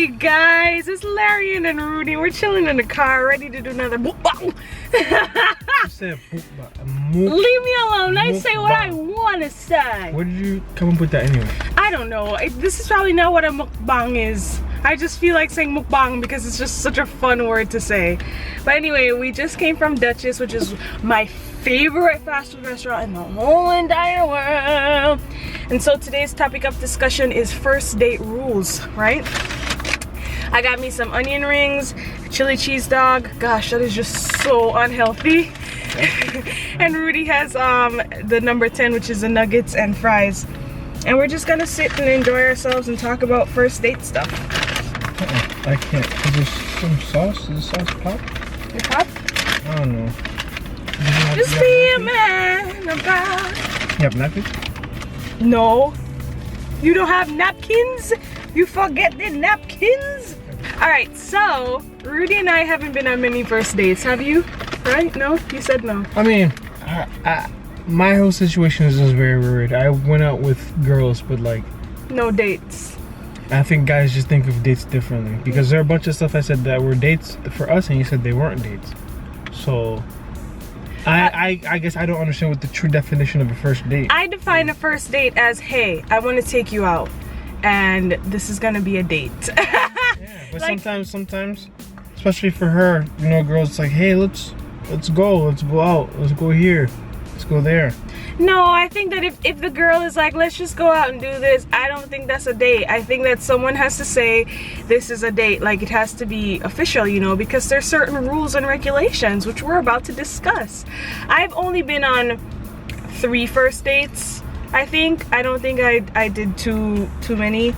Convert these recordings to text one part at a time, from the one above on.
Hey guys, it's Larianne and Roody. We're chilling in the car, ready to do another mukbang. Leave me alone. I say what I want to say. Where did you come up with that anyway? I don't know. This is probably not what a mukbang is. I just feel like saying mukbang because it's just such a fun word to say. But anyway, we just came from Duchess, which is my favorite fast food restaurant in the whole entire world. And so today's topic of discussion is first date rules, right? I got me some onion rings, chili cheese dog. Gosh, that is just so unhealthy. And Rudy has the number 10, which is the nuggets and fries. And we're just gonna sit and enjoy ourselves and talk about first date stuff. I can't. Is there some sauce? Is the sauce pop? Your pop? I don't know. Just be a man about. You have napkins? No. You don't have napkins? You forget the napkins? Alright, so Rudy and I haven't been on many first dates, have you? Right? No? You said no. I mean, my whole situation is just very weird. I went out with girls, but like... No dates. I think guys just think of dates differently. Because there are a bunch of stuff I said that were dates for us, and you said they weren't dates. So... I guess I don't understand what the true definition of a first date. I define a first date as, hey, I want to take you out, and this is gonna be a date. Yeah, but like, sometimes, especially for her, you know, girls, it's like, hey, let's go out, let's go here, let's go there. No, I think that if the girl is like, let's just go out and do this, I don't think that's a date. I think that someone has to say this is a date. Like, it has to be official, you know, because there's certain rules and regulations which we're about to discuss. I've only been on 3 first dates, I think. I don't think I did too many.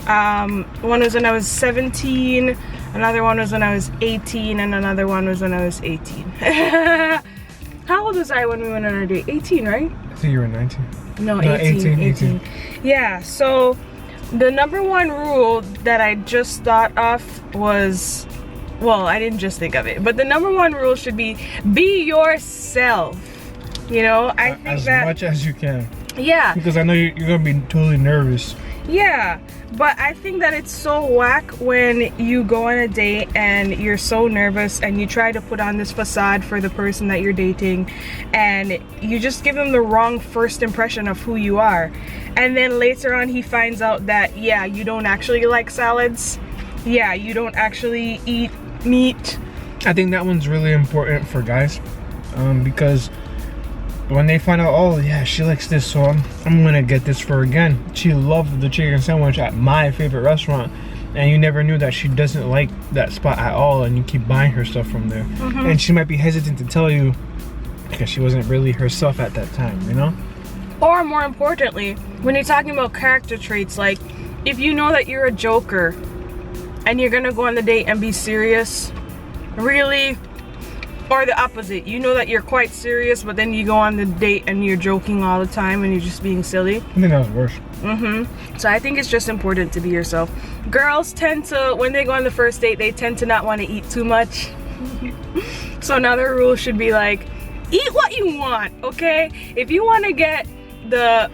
One was when I was 17, another one was when I was 18, and another one was when I was 18. How old was I when we went on our date? 18, right? I think you were 19. No, 18. Yeah, so the number 1 rule that I just thought of was, well, I didn't just think of it, but the number 1 rule should be yourself. You know, I think as that... much as you can. Yeah. Because I know you're going to be totally nervous. Yeah, but I think that it's so whack when you go on a date and you're so nervous and you try to put on this facade for the person that you're dating, and you just give him the wrong first impression of who you are. And then later on he finds out that, yeah, you don't actually like salads. Yeah, you don't actually eat meat. I think that one's really important for guys, because when they find out, oh yeah, she likes this, so I'm gonna get this for her again. She loved the chicken sandwich at my favorite restaurant, and you never knew that she doesn't like that spot at all, and you keep buying her stuff from there. And she might be hesitant to tell you because she wasn't really herself at that time, you know? Or more importantly, when you're talking about character traits, like if you know that you're a joker and you're gonna go on the date and be serious, really? Or the opposite, you know that you're quite serious, but then you go on the date and you're joking all the time and you're just being silly. I think that was worse. So I think it's just important to be yourself. Girls tend to, when they go on the first date, they tend to not want to eat too much. So another rule should be like, eat what you want, okay? If you want to get the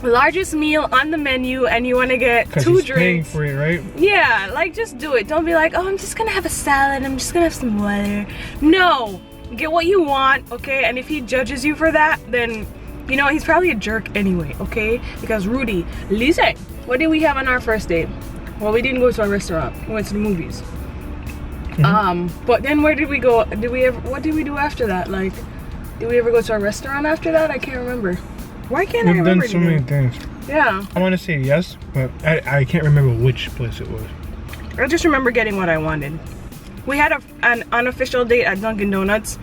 largest meal on the menu and you want to get 2 drinks, paying for it, right? Yeah, like just do it. Don't be like, oh, I'm just gonna have a salad, I'm just gonna have some water. No, get what you want, okay? And if he judges you for that, then you know he's probably a jerk anyway, okay? Because Rudy, listen, what did we have on our first date? Well, we didn't go to a restaurant, we went to the movies. But then where did we go? What did we do after that? Like, did we ever go to a restaurant after that? I can't remember. Why can't I remember? We've done so many things. Yeah. I want to say yes, but I can't remember which place it was. I just remember getting what I wanted. We had an unofficial date at Dunkin' Donuts,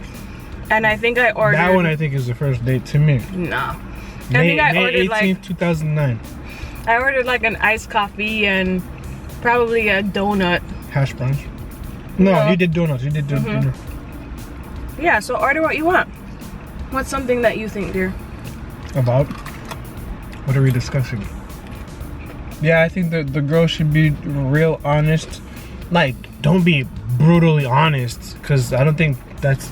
and I think I ordered... That one I think is the first date to me. Nah. May 18th, 2009. I ordered like an iced coffee and probably a donut. Hash browns. No, you did donuts. You did dinner. Yeah, so order what you want. What's something that you think, dear? About? What are we discussing? Yeah, I think that the girl should be real honest. Like, don't be brutally honest, because I don't think that's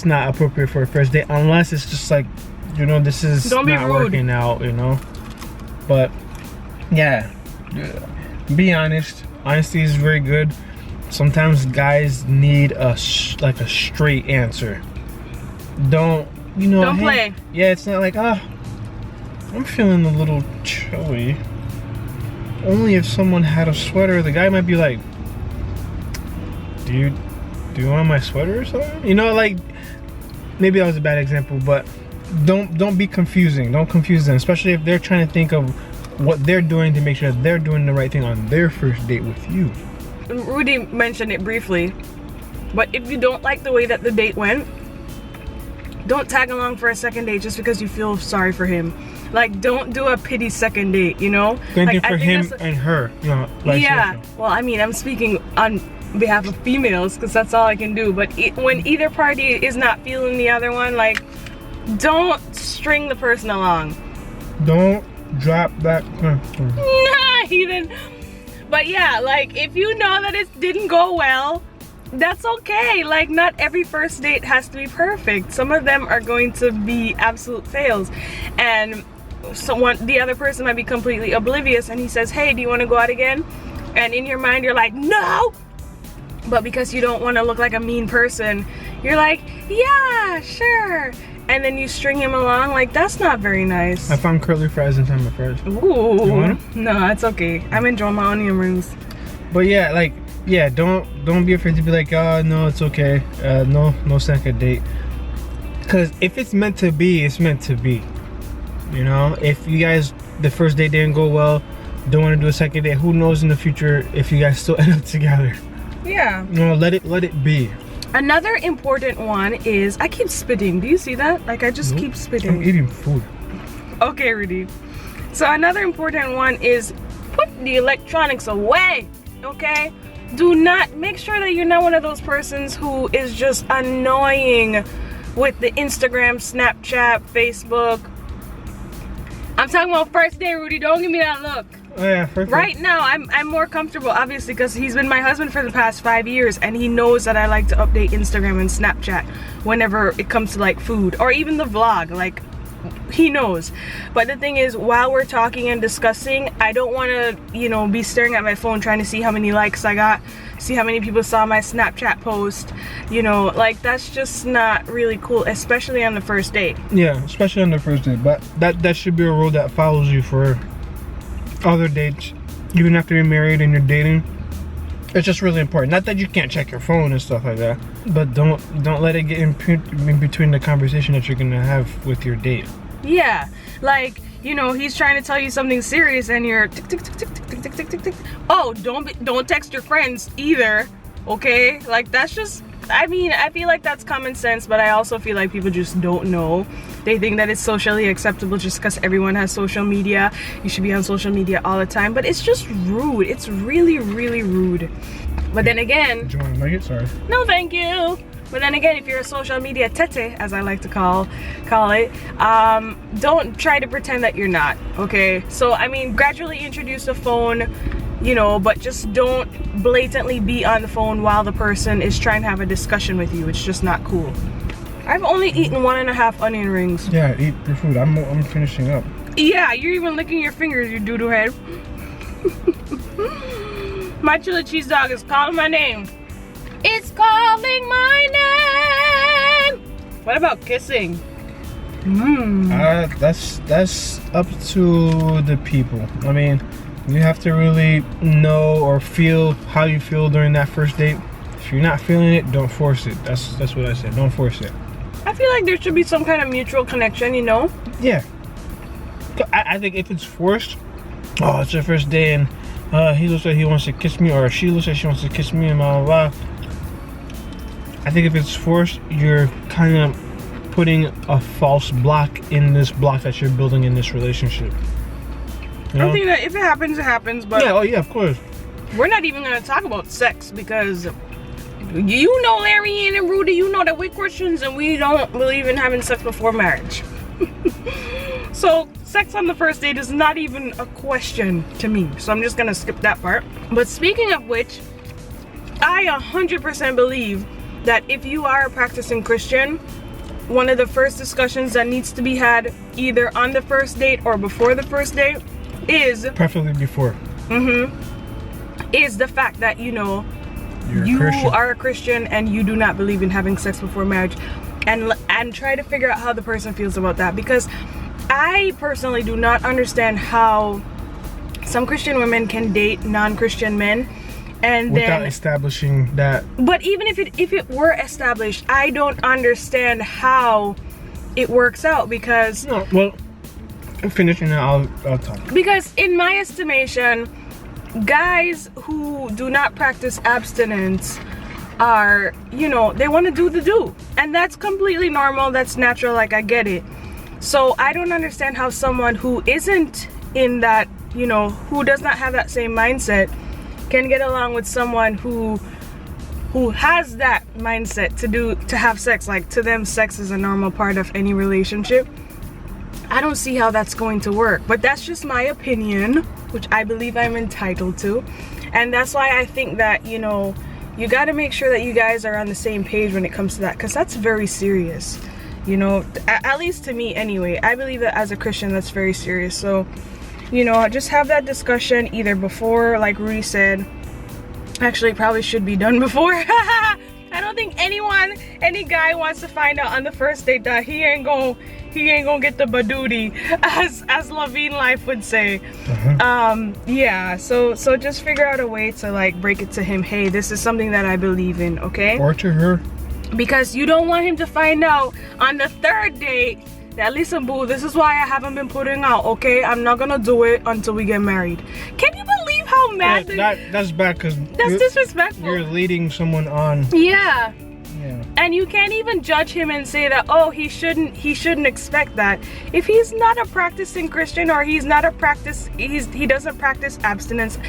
not appropriate for a first date, unless it's just like, you know, this is not working out, you know. But yeah, be honest. Honesty is very good. Sometimes guys need a straight answer. Don't Don't play. Yeah, it's not like, I'm feeling a little chilly. Only if someone had a sweater, the guy might be like, do you want my sweater or something? You know, like, maybe that was a bad example, but don't be confusing. Don't confuse them, especially if they're trying to think of what they're doing to make sure they're doing the right thing on their first date with you. Rudy mentioned it briefly, but if you don't like the way that the date went, don't tag along for a second date just because you feel sorry for him. Like, don't do a pity second date, you know? Same thing like, for him and her, you know, vice versa. Well, I mean, I'm speaking on behalf of females because that's all I can do, but when either party is not feeling the other one, like, don't string the person along. Don't drop that. Nah, Heathen. But yeah, like, if you know that it didn't go well, that's okay. Like, not every first date has to be perfect. Some of them are going to be absolute fails, and the other person might be completely oblivious, and he says, hey, do you want to go out again? And in your mind you're like, no, but because you don't want to look like a mean person, you're like, yeah, sure, and then you string him along. Like, that's not very nice. I found curly fries inside my fries. Ooh. You want them? No, it's okay. I'm enjoying my onion rings. But yeah, like, yeah, don't be afraid to be like, oh no, it's okay. No second date. Because if it's meant to be, it's meant to be. You know, if you guys, the first date didn't go well, don't want to do a second date, who knows in the future if you guys still end up together. Yeah. You know, let it be. Another important one is, I keep spitting. Do you see that? Like, I just keep spitting. I'm eating food. Okay, Rudy. So another important one is put the electronics away, okay? Do not, make sure that you're not one of those persons who is just annoying with the Instagram, Snapchat, Facebook. I'm talking about first day, Rudy. Don't give me that look. Oh yeah, perfect. Right now, I'm more comfortable, obviously, because he's been my husband for the past 5 years, and he knows that I like to update Instagram and Snapchat whenever it comes to like food or even the vlog. Like, he knows. But the thing is, while we're talking and discussing, I don't want to, you know, be staring at my phone trying to see how many likes I got, see how many people saw my Snapchat post, you know, like, that's just not really cool, especially on the first date. Yeah, especially on the first date. But that should be a rule that follows you for other dates, even after you're married and you're dating. It's just really important. Not that you can't check your phone and stuff like that, but don't let it get in between the conversation that you're gonna have with your date. Yeah, like, you know, he's trying to tell you something serious and you're tick tick tick tick tick tick tick tick tick. Oh, don't text your friends either, okay? Like, that's just, I mean, I feel like that's common sense, but I also feel like people just don't know. They think that it's socially acceptable just because everyone has social media. You should be on social media all the time, but it's just rude. It's really, really rude. But then again, do you want to make it? Sorry. No, thank you. But then again, if you're a social media tete, as I like to call it, don't try to pretend that you're not, okay? So, I mean, gradually introduce the phone, you know, but just don't blatantly be on the phone while the person is trying to have a discussion with you. It's just not cool. I've only eaten 1.5 onion rings. Yeah, eat your food. I'm finishing up. Yeah, you're even licking your fingers, you doodle head. My chili cheese dog is calling my name. It's calling my name. What about kissing? That's up to the people. I mean, you have to really know or feel how you feel during that first date. If you're not feeling it, don't force it. That's what I said. Don't force it. I feel like there should be some kind of mutual connection, you know? Yeah. I think if it's forced, oh, it's your first day and he looks like he wants to kiss me, or she looks like she wants to kiss me, and blah blah blah. I think if it's forced, you're kind of putting a false block in this block that you're building in this relationship. You know? I think that if it happens, it happens, but yeah, oh yeah, of course. We're not even gonna talk about sex because you know, Larianne and Roody, you know that we're Christians and we don't believe in having sex before marriage. So sex on the first date is not even a question to me, so I'm just gonna skip that part. But speaking of which, I 100% believe that if you are a practicing Christian, one of the first discussions that needs to be had either on the first date or before the first date is, preferably before, is the fact that, you know, You're a you Christian. are a Christian and you do not believe in having sex before marriage, and try to figure out how the person feels about that, because I personally do not understand how some Christian women can date non-Christian men and without then establishing that. but even if it were established, I don't understand how it works out, because No, well, finish and then I'll talk. because in my estimation, guys who do not practice abstinence are, you know, they want to do the do, and that's completely normal, that's natural, like I get it. So I don't understand how someone who isn't in that, you know, who does not have that same mindset can get along with someone who has that mindset to have sex. Like, to them, sex is a normal part of any relationship. I don't see how that's going to work, but that's just my opinion, which I believe I'm entitled to. And that's why I think that, you know, you got to make sure that you guys are on the same page when it comes to that, because that's very serious, you know, at least to me anyway. I believe that as a Christian, that's very serious. So, you know, just have that discussion either before, like Rudy said. Actually, probably should be done before. I don't think any guy wants to find out on the first date that he ain't gonna get the badootie, as Levine Life would say. Yeah, so just figure out a way to like break it to him. Hey, this is something that I believe in, okay? Or to her. Because you don't want him to find out on the third date that, listen, boo, this is why I haven't been putting out, okay? I'm not gonna do it until we get married. Can you believe how mad That's bad, because that's disrespectful. You're leading someone on. Yeah. Yeah. And you can't even judge him and say that, oh, he shouldn't expect that. If he's not a practicing Christian, or he doesn't practice abstinence.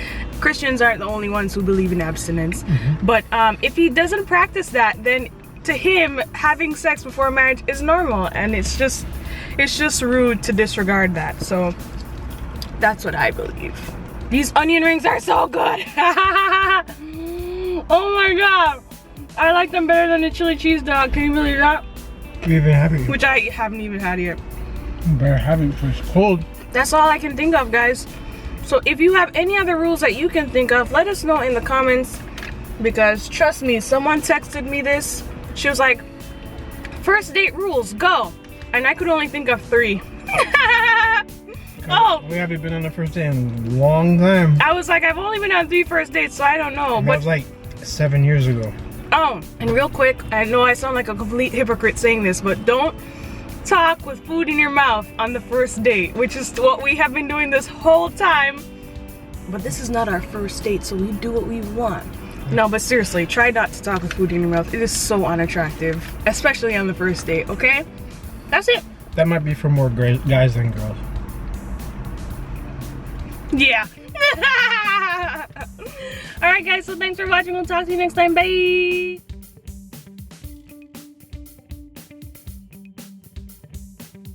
Christians aren't the only ones who believe in abstinence. But if he doesn't practice that, then to him, having sex before marriage is normal, and it's just rude to disregard that. So that's what I believe. These onion rings are so good. Oh my god, I like them better than the chili cheese dog. Can you believe that? You even have it. Which I haven't even had yet. You better have it because it's cold. That's all I can think of, guys. So if you have any other rules that you can think of, let us know in the comments, because trust me, someone texted me this. She was like, first date rules, go. And I could only think of 3. Oh, we haven't been on the first date in a long time. I was like, I've only been on 3 first dates, so I don't know. That was like 7 years ago. Oh, and real quick, I know I sound like a complete hypocrite saying this, but don't talk with food in your mouth on the first date, which is what we have been doing this whole time. But this is not our first date, so we do what we want. No, but seriously, try not to talk with food in your mouth. It is so unattractive, especially on the first date, okay? That's it. That might be for more guys than girls. Yeah. Alright guys, so thanks for watching. We'll talk to you next time. Bye.